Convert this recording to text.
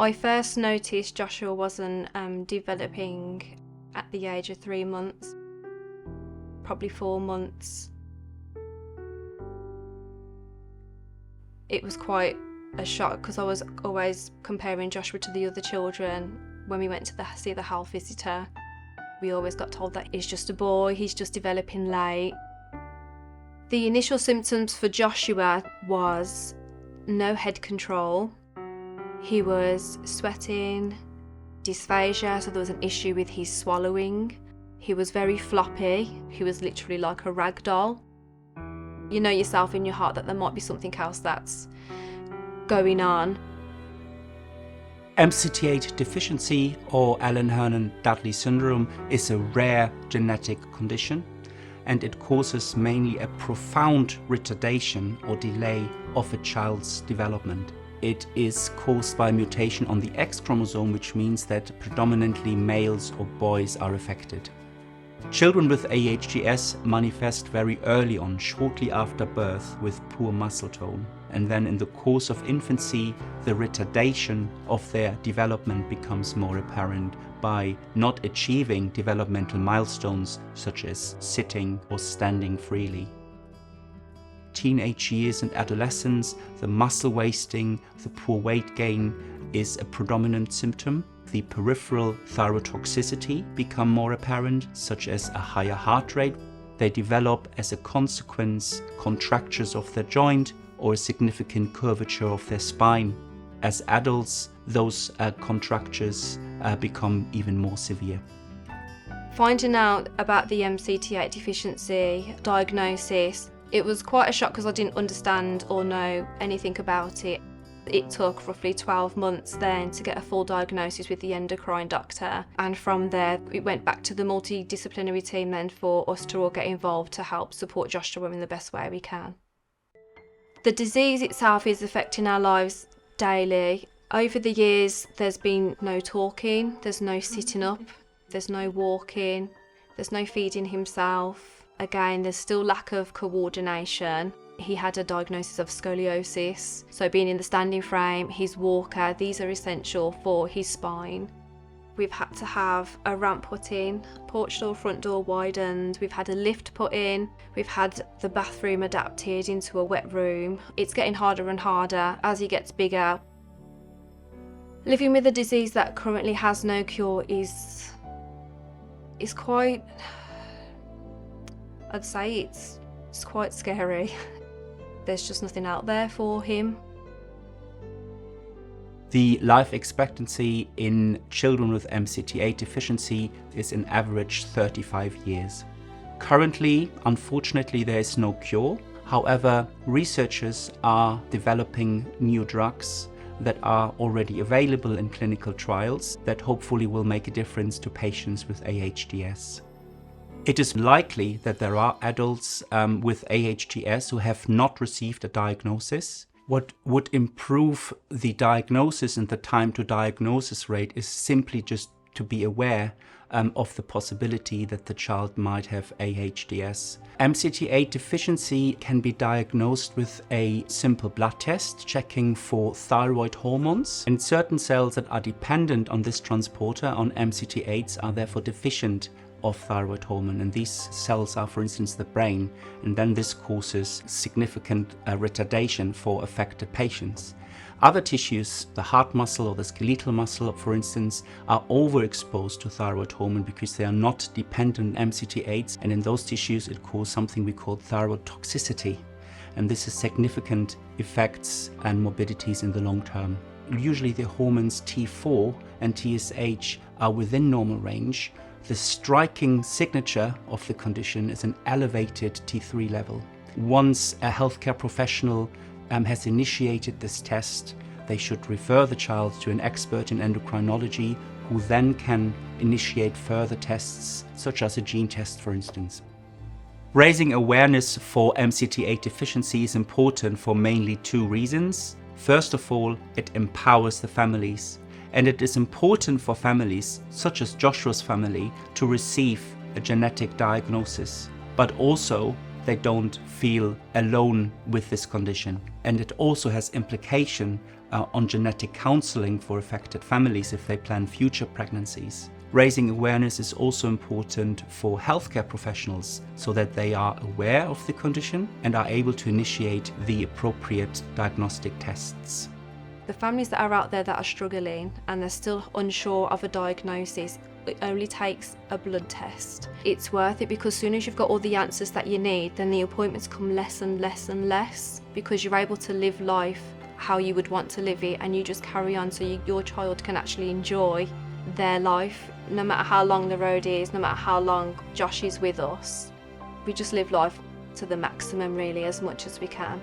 I first noticed Joshua wasn't developing at the age of 3 months, probably 4 months. It was quite a shock because I was always comparing Joshua to the other children. When we went to see the health visitor, we always got told that he's just a boy, he's just developing late. The initial symptoms for Joshua was no head control. He was sweating, dysphagia, so there was an issue with his swallowing. He was very floppy. He was literally like a rag doll. You know yourself in your heart that there might be something else that's going on. MCT8 Deficiency, or Allan Herndon Dudley Syndrome, is a rare genetic condition, and it causes mainly a profound retardation or delay of a child's development. It is caused by a mutation on the X chromosome, which means that predominantly males or boys are affected. Children with AHDS manifest very early on, shortly after birth, with poor muscle tone. And then in the course of infancy, the retardation of their development becomes more apparent by not achieving developmental milestones such as sitting or standing freely. Teenage years and adolescence, the muscle wasting, the poor weight gain is a predominant symptom. The peripheral thyrotoxicity become more apparent, such as a higher heart rate. They develop as a consequence contractures of their joint or a significant curvature of their spine. As adults, those contractures become even more severe. Finding out about the MCT8 deficiency diagnosis, it was quite a shock because I didn't understand or know anything about it. It took roughly 12 months then to get a full diagnosis with the endocrine doctor, and from there it went back to the multidisciplinary team then for us to all get involved to help support Joshua in the best way we can. The disease itself is affecting our lives daily. Over the years there's been no talking, there's no sitting up, there's no walking, there's no feeding himself. Again, there's still lack of coordination. He had a diagnosis of scoliosis, so being in the standing frame, his walker, these are essential for his spine. We've had to have a ramp put in, porch door, front door widened, we've had a lift put in, we've had the bathroom adapted into a wet room. It's getting harder and harder as he gets bigger. Living with a disease that currently has no cure is quite, I'd say it's quite scary. There's just nothing out there for him. The life expectancy in children with MCT8 deficiency is an average 35 years. Currently, unfortunately, there is no cure. However, researchers are developing new drugs that are already available in clinical trials that hopefully will make a difference to patients with AHDS. It is likely that there are adults with AHDS who have not received a diagnosis. What would improve the diagnosis and the time to diagnosis rate is simply just to be aware of the possibility that the child might have AHDS. MCT8 deficiency can be diagnosed with a simple blood test checking for thyroid hormones, and certain cells that are dependent on this transporter, on MCT8s, are therefore deficient of thyroid hormone, and these cells are, for instance, the brain, and then this causes significant retardation for affected patients. Other tissues, the heart muscle or the skeletal muscle, for instance, are overexposed to thyroid hormone because they are not dependent on MCT8s, and in those tissues it causes something we call thyroid toxicity, and this has significant effects and morbidities in the long term. Usually the hormones T4 and TSH are within normal range. The striking signature of the condition is an elevated T3 level. Once a healthcare professional has initiated this test, they should refer the child to an expert in endocrinology who then can initiate further tests, such as a gene test, for instance. Raising awareness for MCT8 deficiency is important for mainly two reasons. First of all, it empowers the families. And it is important for families, such as Joshua's family, to receive a genetic diagnosis. But also, they don't feel alone with this condition. And it also has implication on genetic counseling for affected families if they plan future pregnancies. Raising awareness is also important for healthcare professionals so that they are aware of the condition and are able to initiate the appropriate diagnostic tests. The families that are out there that are struggling and they're still unsure of a diagnosis, it only takes a blood test. It's worth it because as soon as you've got all the answers that you need, then the appointments come less and less and less because you're able to live life how you would want to live it, and you just carry on so your child can actually enjoy their life no matter how long the road is, no matter how long Josh is with us. We just live life to the maximum really, as much as we can.